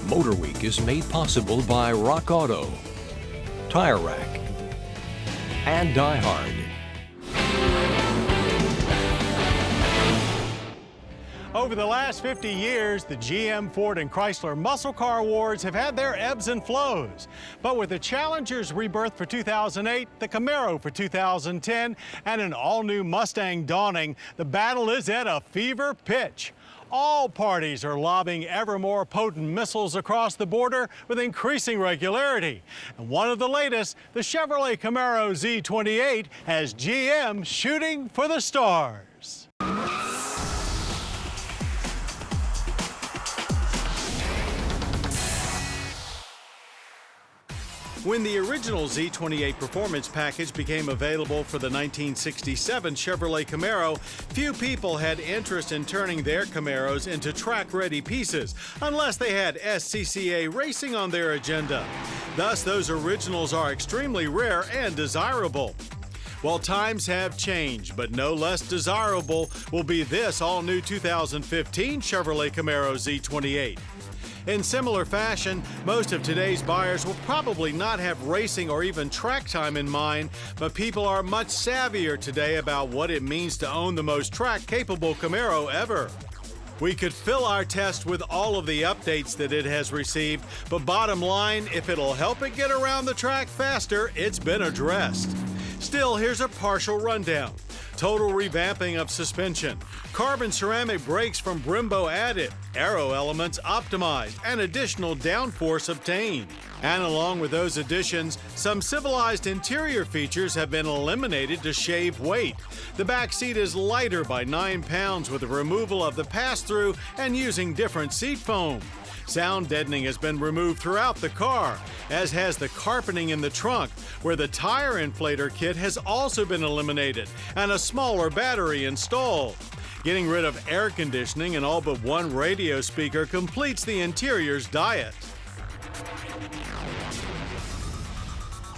MotorWeek is made possible by Rock Auto, Tire Rack, and Die Hard. Over the last 50 years, the GM, Ford, and Chrysler muscle car awards have had their ebbs and flows. But with the Challenger's rebirth for 2008, the Camaro for 2010, and an all-new Mustang dawning, the battle is at a fever pitch. All parties are lobbing ever more potent missiles across the border with increasing regularity. And one of the latest, the Chevrolet Camaro Z28, has GM shooting for the stars. When the original Z28 performance package became available for the 1967 Chevrolet Camaro, few people had interest in turning their Camaros into track-ready pieces, unless they had SCCA racing on their agenda. Thus, those originals are extremely rare and desirable. Well, times have changed, but no less desirable will be this all-new 2015 Chevrolet Camaro Z28. In similar fashion, most of today's buyers will probably not have racing or even track time in mind, but people are much savvier today about what it means to own the most track-capable Camaro ever. We could fill our test with all of the updates that it has received, but bottom line, if it'll help it get around the track faster, it's been addressed. Still, here's a partial rundown. Total revamping of suspension, carbon ceramic brakes from Brembo added, aero elements optimized, and additional downforce obtained. And along with those additions, some civilized interior features have been eliminated to shave weight. The back seat is lighter by 9 pounds with the removal of the pass-through and using different seat foam. Sound deadening has been removed throughout the car, as has the carpeting in the trunk, where the tire inflator kit has also been eliminated and a smaller battery installed. Getting rid of air conditioning and all but one radio speaker completes the interior's diet.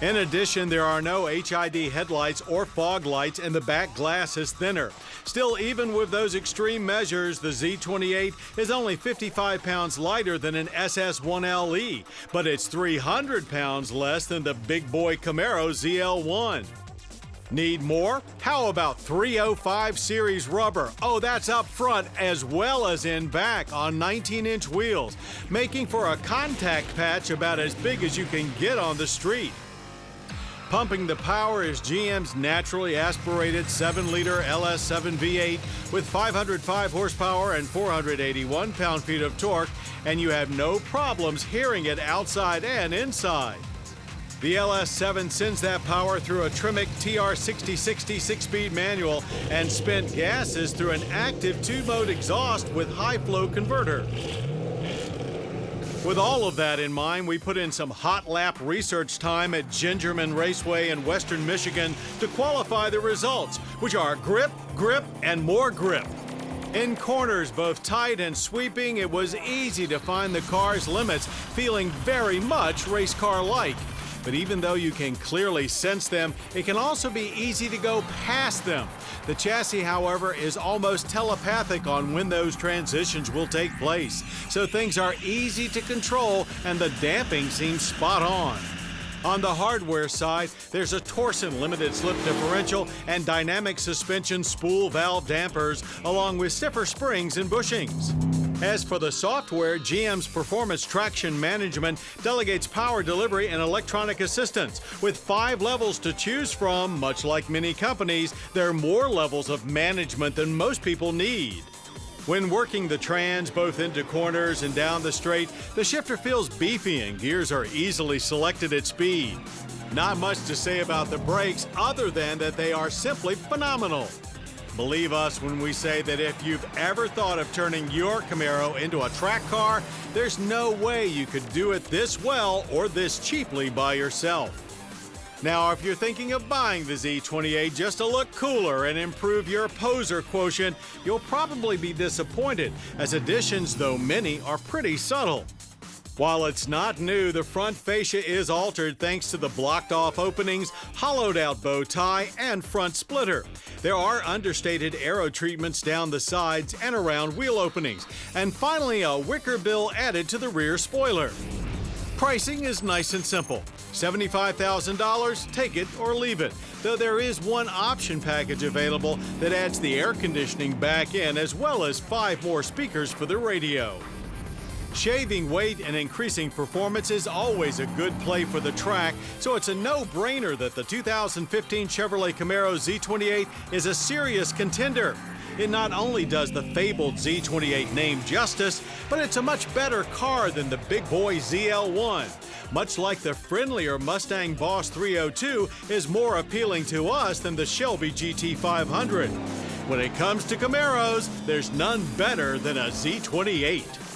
In addition, there are no HID headlights or fog lights, and the back glass is thinner. Still, even with those extreme measures, the Z28 is only 55 pounds lighter than an SS1LE, but it's 300 pounds less than the big boy Camaro ZL1. Need more? How about 305 series rubber? Oh, that's up front as well as in back on 19-inch wheels, making for a contact patch about as big as you can get on the street. Pumping the power is GM's naturally aspirated 7-liter LS7 V8 with 505 horsepower and 481 pound-feet of torque, and you have no problems hearing it outside and inside. The LS7 sends that power through a Tremec TR6060 6-speed manual and spent gases through an active 2-mode exhaust with high-flow converter. With all of that in mind, we put in some hot lap research time at Gingerman Raceway in western Michigan to qualify the results, which are grip, grip, and more grip. In corners, both tight and sweeping, it was easy to find the car's limits, feeling very much race car-like. But even though you can clearly sense them, it can also be easy to go past them. The chassis, however, is almost telepathic on when those transitions will take place, so things are easy to control and the damping seems spot on. On the hardware side, there's a Torsen limited slip differential and dynamic suspension spool valve dampers, along with stiffer springs and bushings. As for the software, GM's Performance Traction Management delegates power delivery and electronic assistance. With 5 levels to choose from, much like many companies, there are more levels of management than most people need. When working the trans both into corners and down the straight, the shifter feels beefy and gears are easily selected at speed. Not much to say about the brakes other than that they are simply phenomenal. Believe us when we say that if you've ever thought of turning your Camaro into a track car, there's no way you could do it this well or this cheaply by yourself. Now, if you're thinking of buying the Z28 just to look cooler and improve your poser quotient, you'll probably be disappointed, as additions, though many, are pretty subtle. While it's not new, the front fascia is altered thanks to the blocked-off openings, hollowed-out bow tie, and front splitter. There are understated aero treatments down the sides and around wheel openings. And finally, a wicker bill added to the rear spoiler. Pricing is nice and simple. $75,000, take it or leave it. Though there is one option package available that adds the air conditioning back in, as well as 5 more speakers for the radio. Shaving weight and increasing performance is always a good play for the track, so it's a no-brainer that the 2015 Chevrolet Camaro Z28 is a serious contender. It not only does the fabled Z28 name justice, but it's a much better car than the big boy ZL1. Much like the friendlier Mustang Boss 302 is more appealing to us than the Shelby GT500. When it comes to Camaros, there's none better than a Z28.